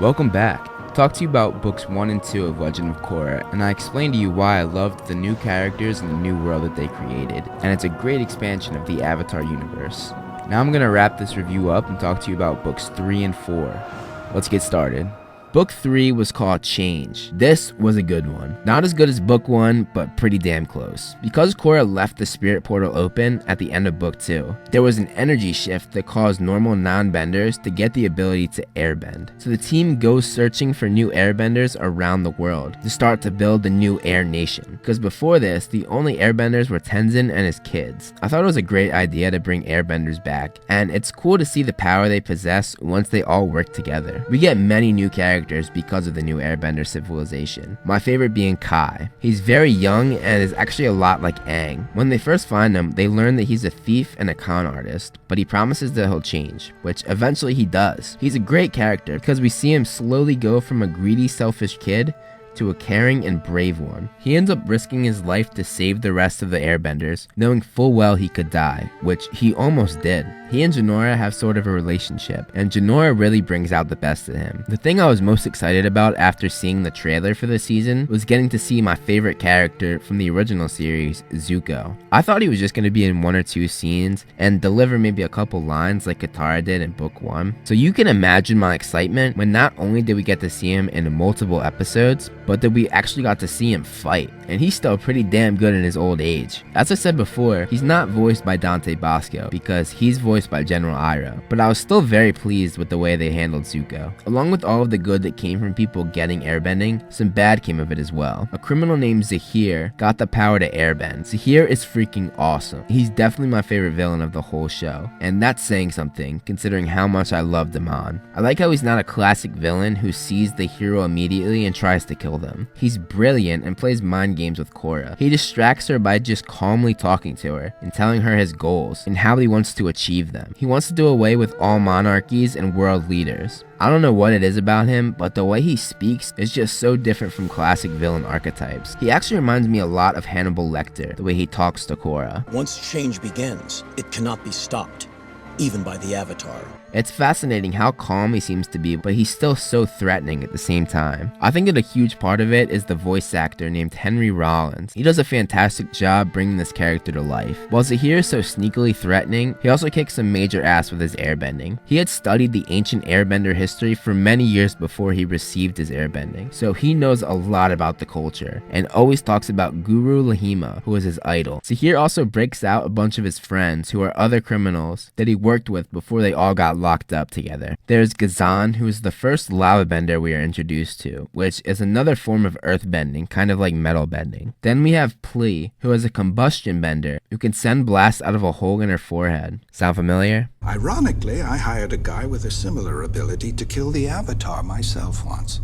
Welcome back. I talked to you about books 1 and 2 of Legend of Korra, and I explained to you why I loved the new characters and the new world that they created, and it's a great expansion of the Avatar universe. Now I'm going to wrap this review up and talk to you about books 3 and 4. Let's get started. Book 3 was called Change. This was a good one. Not as good as book 1, but pretty damn close. Because Korra left the spirit portal open at the end of book 2, there was an energy shift that caused normal non-benders to get the ability to airbend. So the team goes searching for new airbenders around the world to start to build the new air nation. Because before this, the only airbenders were Tenzin and his kids. I thought it was a great idea to bring airbenders back, and it's cool to see the power they possess once they all work together. We get many new characters because of the new airbender civilization. My favorite being Kai. He's very young and is actually a lot like Aang. When they first find him, they learn that he's a thief and a con artist, but he promises that he'll change, which eventually he does. He's a great character because we see him slowly go from a greedy, selfish kid to a caring and brave one. He ends up risking his life to save the rest of the airbenders, knowing full well he could die, which he almost did. He and Jinora have sort of a relationship, and Jinora really brings out the best in him. The thing I was most excited about after seeing the trailer for this season was getting to see my favorite character from the original series, Zuko. I thought he was just going to be in 1 or 2 scenes and deliver maybe a couple lines like Katara did in book 1. So you can imagine my excitement when not only did we get to see him in multiple episodes, but that we actually got to see him fight. And he's still pretty damn good in his old age. As I said before, he's not voiced by Dante Bosco because he's voiced by General Iroh, but I was still very pleased with the way they handled Zuko. Along with all of the good that came from people getting airbending, some bad came of it as well. A criminal named Zahir got the power to airbend. Zahir is freaking awesome. He's definitely my favorite villain of the whole show, and that's saying something considering how much I loved him on. I like how he's not a classic villain who sees the hero immediately and tries to kill them. He's brilliant and plays mind games with Korra. He distracts her by just calmly talking to her and telling her his goals and how he wants to achieve them. He wants to do away with all monarchies and world leaders. I don't know what it is about him, but the way he speaks is just so different from classic villain archetypes. He actually reminds me a lot of Hannibal Lecter, the way he talks to Korra. Once change begins, it cannot be stopped, even by the Avatar. It's fascinating how calm he seems to be, but he's still so threatening at the same time. I think that a huge part of it is the voice actor named Henry Rollins. He does a fantastic job bringing this character to life. While Zahir is so sneakily threatening, he also kicks some major ass with his airbending. He had studied the ancient airbender history for many years before he received his airbending, so he knows a lot about the culture, and always talks about Guru Lahima, who is his idol. Zahir also breaks out a bunch of his friends who are other criminals that he worked with before they all got locked up together. There's Ghazan, who is the first lava bender we are introduced to, which is another form of earth bending, kind of like metal bending. Then we have Pli, who is a combustion bender who can send blasts out of a hole in her forehead. Sound familiar? Ironically, I hired a guy with a similar ability to kill the Avatar myself once.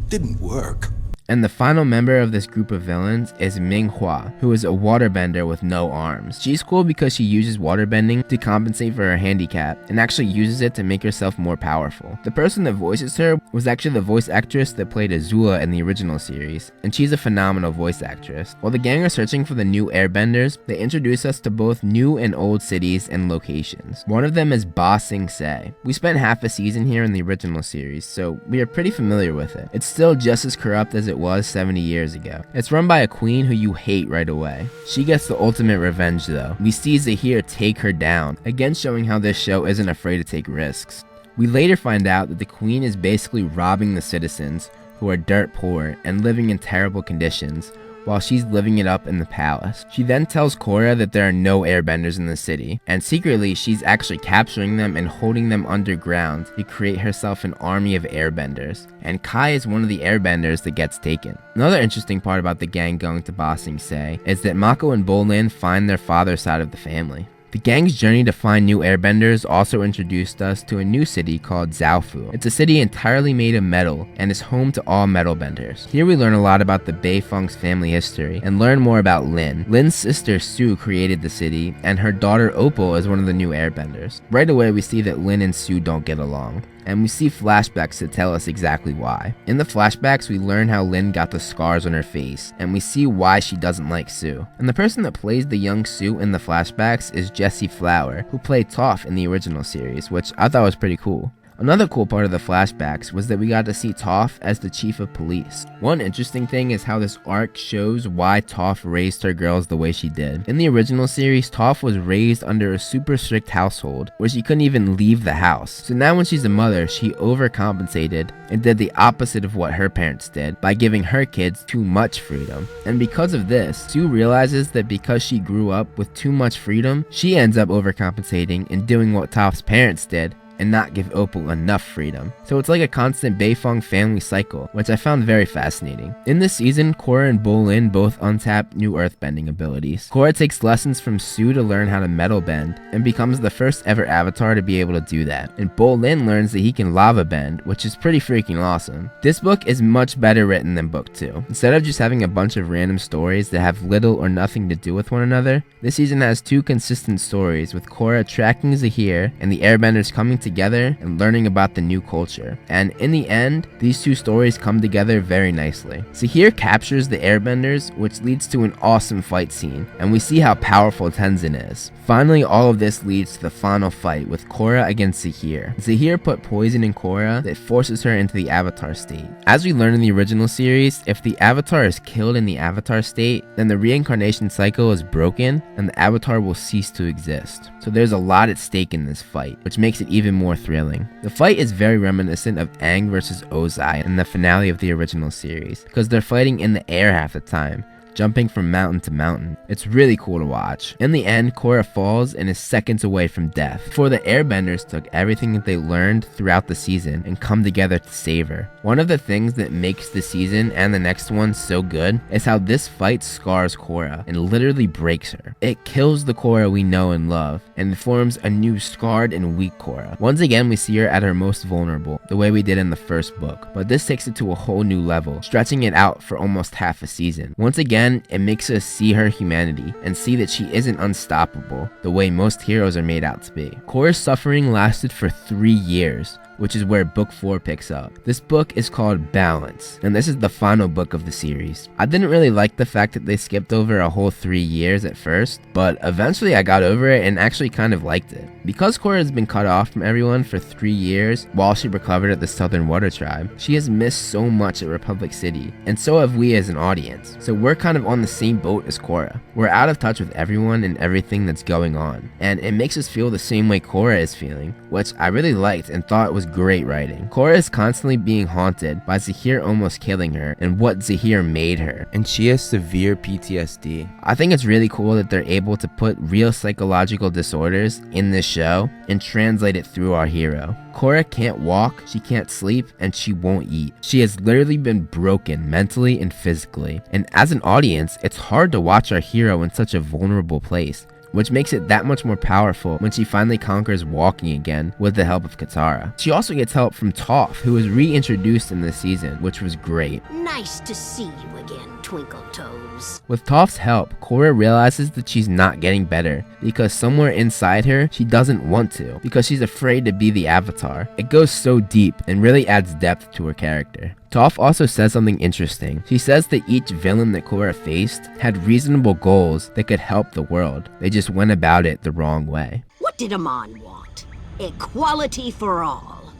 Didn't work. And the final member of this group of villains is Ming Hua, who is a waterbender with no arms. She's cool because she uses waterbending to compensate for her handicap and actually uses it to make herself more powerful. The person that voices her was actually the voice actress that played Azula in the original series, and she's a phenomenal voice actress. While the gang are searching for the new airbenders, they introduce us to both new and old cities and locations. One of them is Ba Sing Se. We spent half a season here in the original series, so we are pretty familiar with it. It's still just as corrupt as it was 70 years ago. It's run by a queen who you hate right away. She gets the ultimate revenge though. We see Zahir take her down, again showing how this show isn't afraid to take risks. We later find out that the queen is basically robbing the citizens, who are dirt poor and living in terrible conditions, while she's living it up in the palace. She then tells Korra that there are no airbenders in the city, and secretly she's actually capturing them and holding them underground to create herself an army of airbenders, and Kai is one of the airbenders that gets taken. Another interesting part about the gang going to Ba Sing Se is that Mako and Bolin find their father's side of the family. The gang's journey to find new airbenders also introduced us to a new city called Zaofu. It's a city entirely made of metal and is home to all metal benders. Here we learn a lot about the Beifong's family history and learn more about Lin. Lin's sister Sue created the city, and her daughter Opal is one of the new airbenders. Right away we see that Lin and Sue don't get along. and we see flashbacks to tell us exactly why. In the flashbacks, we learn how Lin got the scars on her face, and we see why she doesn't like Sue. And the person that plays the young Sue in the flashbacks is Jessie Flower, who played Toph in the original series, which I thought was pretty cool. Another cool part of the flashbacks was that we got to see Toph as the chief of police. One interesting thing is how this arc shows why Toph raised her girls the way she did. In the original series, Toph was raised under a super strict household where she couldn't even leave the house. So now when she's a mother, she overcompensated and did the opposite of what her parents did by giving her kids too much freedom. And because of this, Sue realizes that because she grew up with too much freedom, she ends up overcompensating and doing what Toph's parents did and not give Opal enough freedom. So it's like a constant Beifong family cycle, which I found very fascinating. In this season, Korra and Bolin both untap new earthbending abilities. Korra takes lessons from Sue to learn how to metal bend, and becomes the first ever avatar to be able to do that. And Bolin learns that he can lava bend, which is pretty freaking awesome. This book is much better written than book 2. Instead of just having a bunch of random stories that have little or nothing to do with one another, this season has 2 consistent stories, with Korra tracking Zahir and the airbenders coming together and learning about the new culture. And in the end, these 2 stories come together very nicely. Zahir captures the airbenders, which leads to an awesome fight scene, and we see how powerful Tenzin is. Finally, all of this leads to the final fight with Korra against Zahir. Zahir put poison in Korra that forces her into the avatar state. As we learned in the original series, if the avatar is killed in the avatar state, then the reincarnation cycle is broken and the avatar will cease to exist. So there's a lot at stake in this fight, which makes it even more thrilling. The fight is very reminiscent of Aang vs Ozai in the finale of the original series, because they're fighting in the air half the time, jumping from mountain to mountain. It's really cool to watch. In the end, Korra falls and is seconds away from death, before the airbenders took everything that they learned throughout the season and come together to save her. One of the things that makes the season and the next one so good is how this fight scars Korra and literally breaks her. It kills the Korra we know and love, and forms a new scarred and weak Korra. Once again, we see her at her most vulnerable, the way we did in the first book, but this takes it to a whole new level, stretching it out for almost half a season. Once again, it makes us see her humanity and see that she isn't unstoppable the way most heroes are made out to be. Korra's suffering lasted for 3 years, which is where book 4 picks up. This book is called Balance, and this is the final book of the series. I didn't really like the fact that they skipped over a whole 3 years at first, but eventually I got over it and actually kind of liked it. Because Korra has been cut off from everyone for 3 years while she recovered at the Southern Water Tribe, she has missed so much at Republic City, and so have we as an audience. So we're kind of on the same boat as Korra. We're out of touch with everyone and everything that's going on, and it makes us feel the same way Korra is feeling, which I really liked and thought was great writing. Korra is constantly being haunted by Zahir almost killing her and what Zahir made her, and she has severe PTSD. I think it's really cool that they're able to put real psychological disorders in this show and translate it through our hero. Korra can't walk, she can't sleep, and she won't eat. She has literally been broken mentally and physically, and as an audience, it's hard to watch our hero in such a vulnerable place, which makes it that much more powerful when she finally conquers walking again with the help of Katara. She also gets help from Toph, who was reintroduced in this season, which was great. Nice to see you again, Twinkle Toes. With Toph's help, Korra realizes that she's not getting better, because somewhere inside her, she doesn't want to, because she's afraid to be the Avatar. It goes so deep and really adds depth to her character. Toph also says something interesting. She says that each villain that Korra faced had reasonable goals that could help the world. They just went about it the wrong way. What did Amon want? Equality for all.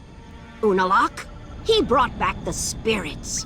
Unalak? He brought back the spirits.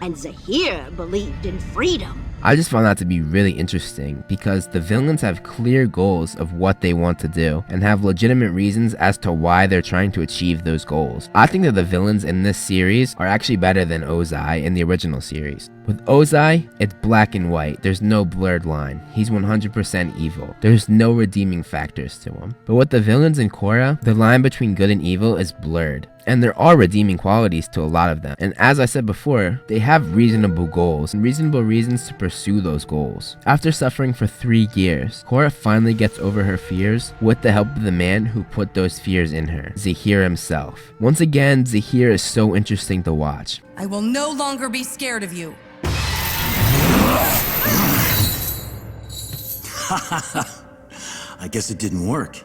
And Zahir believed in freedom. I just found that to be really interesting because the villains have clear goals of what they want to do and have legitimate reasons as to why they're trying to achieve those goals. I think that the villains in this series are actually better than Ozai in the original series. With Ozai, it's black and white. There's no blurred line. He's 100% evil. There's no redeeming factors to him. But with the villains in Korra, the line between good and evil is blurred. And there are redeeming qualities to a lot of them. And as I said before, they have reasonable goals and reasonable reasons to pursue those goals. After suffering for 3 years, Korra finally gets over her fears with the help of the man who put those fears in her, Zahir himself. Once again, Zahir is so interesting to watch. I will no longer be scared of you. I guess it didn't work.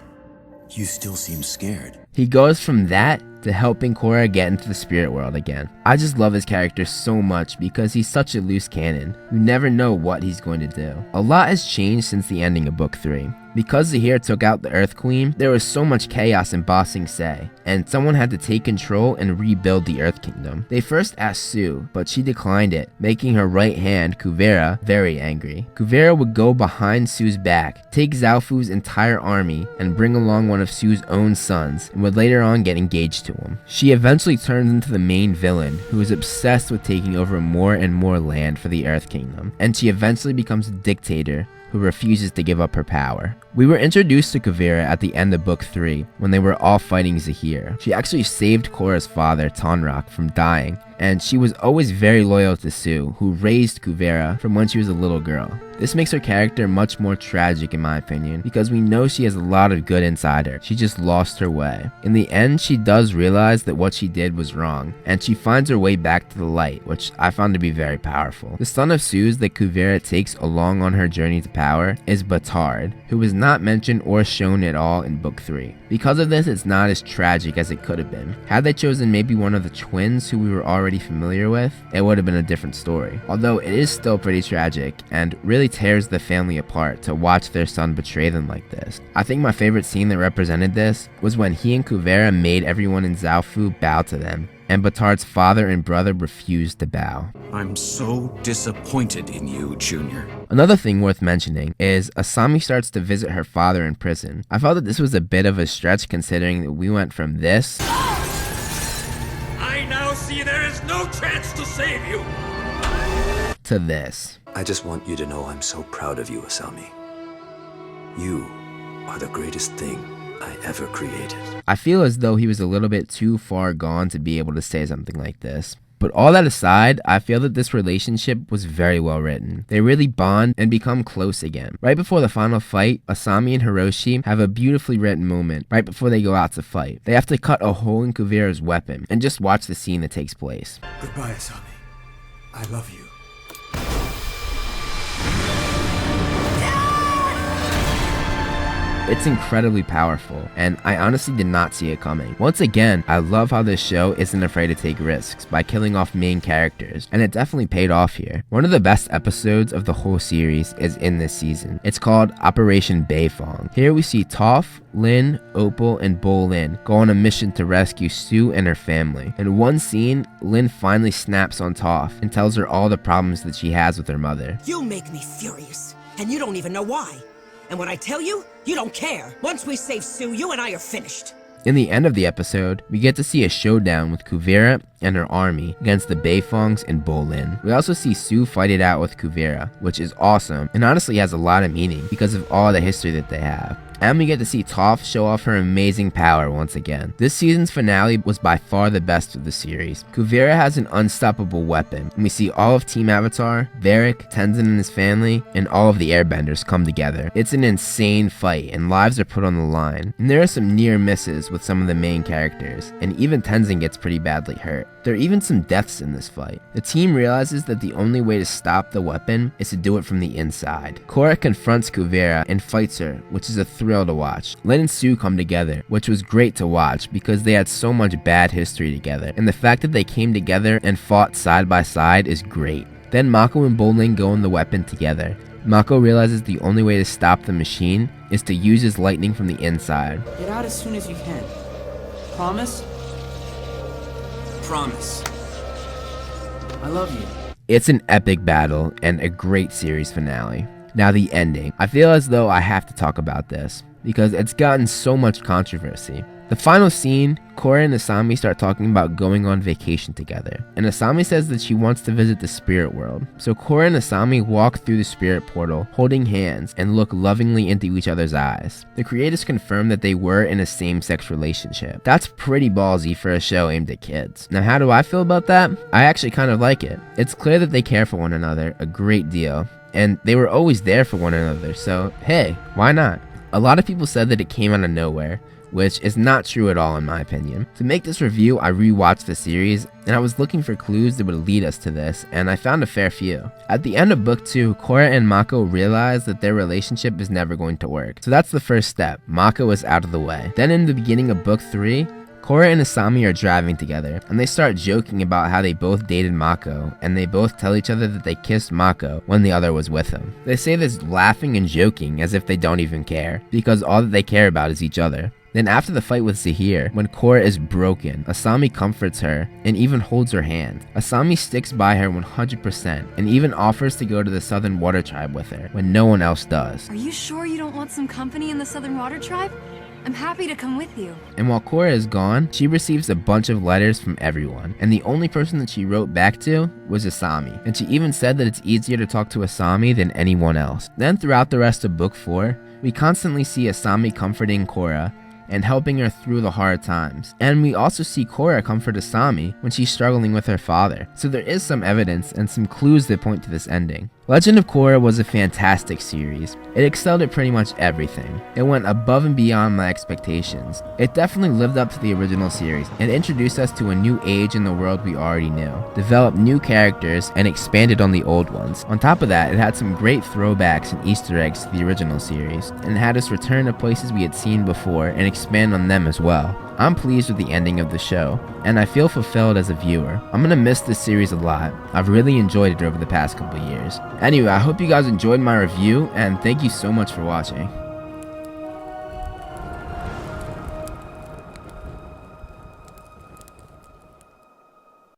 You still seem scared. He goes from that to helping Korra get into the spirit world again. I just love his character so much because he's such a loose cannon. You never know what he's going to do. A lot has changed since the ending of Book 3. Because Zahir took out the Earth Queen, there was so much chaos in Ba Sing Se, and someone had to take control and rebuild the Earth Kingdom. They first asked Sue, but she declined it, making her right hand, Kuvira, very angry. Kuvira would go behind Sue's back, take Zaofu's entire army, and bring along one of Sue's own sons, and would later on get engaged to him. She eventually turns into the main villain, who is obsessed with taking over more and more land for the Earth Kingdom, and she eventually becomes a dictator who refuses to give up her power. We were introduced to Kuvira at the end of Book 3 when they were all fighting Zahir. She actually saved Korra's father, Tonrak, from dying, and she was always very loyal to Sue, who raised Kuvira from when she was a little girl. This makes her character much more tragic in my opinion, because we know she has a lot of good inside her. She just lost her way. In the end, she does realize that what she did was wrong, and she finds her way back to the light, which I found to be very powerful. The son of Sue's that Kuvira takes along on her journey to power is Batard, who was not mentioned or shown at all in Book 3. Because of this, it's not as tragic as it could have been. Had they chosen maybe one of the twins who we were already familiar with, it would have been a different story. Although it is still pretty tragic, and really tears the family apart to watch their son betray them like this. I think my favorite scene that represented this was when he and Kuvira made everyone in Zaofu bow to them, and Batard's father and brother refused to bow. I'm so disappointed in you, Junior. Another thing worth mentioning is Asami starts to visit her father in prison. I felt that this was a bit of a stretch considering that we went from this I now see there is no chance to save you. to this. I just want you to know I'm so proud of you, Asami. You are the greatest thing I ever created. I feel as though he was a little bit too far gone to be able to say something like this. But all that aside, I feel that this relationship was very well written. They really bond and become close again. Right before the final fight, Asami and Hiroshi have a beautifully written moment right before they go out to fight. They have to cut a hole in Kuvira's weapon and just watch the scene that takes place. Goodbye, Asami. I love you. It's incredibly powerful, and I honestly did not see it coming. Once again, I love how this show isn't afraid to take risks by killing off main characters, and it definitely paid off here. One of the best episodes of the whole series is in this season. It's called Operation Beifong. Here we see Toph, Lin, Opal, and Bolin go on a mission to rescue Sue and her family. In one scene, Lin finally snaps on Toph and tells her all the problems that she has with her mother. You make me furious, and you don't even know why. And when I tell you, you don't care. Once we save Sue, you and I are finished. In the end of the episode, we get to see a showdown with Kuvira and her army against the Beifongs and Bolin. We also see Sue fight it out with Kuvira, which is awesome and honestly has a lot of meaning because of all the history that they have. And we get to see Toph show off her amazing power once again. This season's finale was by far the best of the series. Kuvira has an unstoppable weapon, and we see all of Team Avatar, Varric, Tenzin and his family, and all of the airbenders come together. It's an insane fight, and lives are put on the line. And there are some near misses with some of the main characters, and even Tenzin gets pretty badly hurt. There are even some deaths in this fight. The team realizes that the only way to stop the weapon is to do it from the inside. Korra confronts Kuvira and fights her, which is a thrill to watch. Lin and Sue come together, which was great to watch because they had so much bad history together, and the fact that they came together and fought side by side is great. Then Mako and Bolin go in the weapon together. Mako realizes the only way to stop the machine is to use his lightning from the inside. Get out as soon as you can. Promise? Promise. I love you. It's an epic battle and a great series finale. Now the ending. I feel as though I have to talk about this because it's gotten so much controversy. The final scene, Korra and Asami start talking about going on vacation together, and Asami says that she wants to visit the spirit world. So Korra and Asami walk through the spirit portal, holding hands and look lovingly into each other's eyes. The creators confirmed that they were in a same-sex relationship. That's pretty ballsy for a show aimed at kids. Now how do I feel about that? I actually kind of like it. It's clear that they care for one another a great deal, and they were always there for one another, so hey, why not? A lot of people said that it came out of nowhere, which is not true at all in my opinion. To make this review, I rewatched the series, and I was looking for clues that would lead us to this, and I found a fair few. At the end of book 2, Korra and Mako realize that their relationship is never going to work. So that's the first step. Mako is out of the way. Then in the beginning of book 3, Korra and Asami are driving together, and they start joking about how they both dated Mako, and they both tell each other that they kissed Mako when the other was with him. They say this laughing and joking as if they don't even care, because all that they care about is each other. Then after the fight with Zahir, when Korra is broken, Asami comforts her and even holds her hand. Asami sticks by her 100% and even offers to go to the Southern Water Tribe with her when no one else does. Are you sure you don't want some company in the Southern Water Tribe? I'm happy to come with you. And while Korra is gone, she receives a bunch of letters from everyone, and the only person that she wrote back to was Asami, and she even said that it's easier to talk to Asami than anyone else. Then throughout the rest of book 4, we constantly see Asami comforting Korra and helping her through the hard times. And we also see Korra comfort Asami when she's struggling with her father. So there is some evidence and some clues that point to this ending. Legend of Korra was a fantastic series. It excelled at pretty much everything. It went above and beyond my expectations. It definitely lived up to the original series and introduced us to a new age in the world we already knew, developed new characters, and expanded on the old ones. On top of that, it had some great throwbacks and Easter eggs to the original series, and had us return to places we had seen before and expand on them as well. I'm pleased with the ending of the show, and I feel fulfilled as a viewer. I'm gonna miss this series a lot. I've really enjoyed it over the past couple years. Anyway, I hope you guys enjoyed my review, and thank you so much for watching.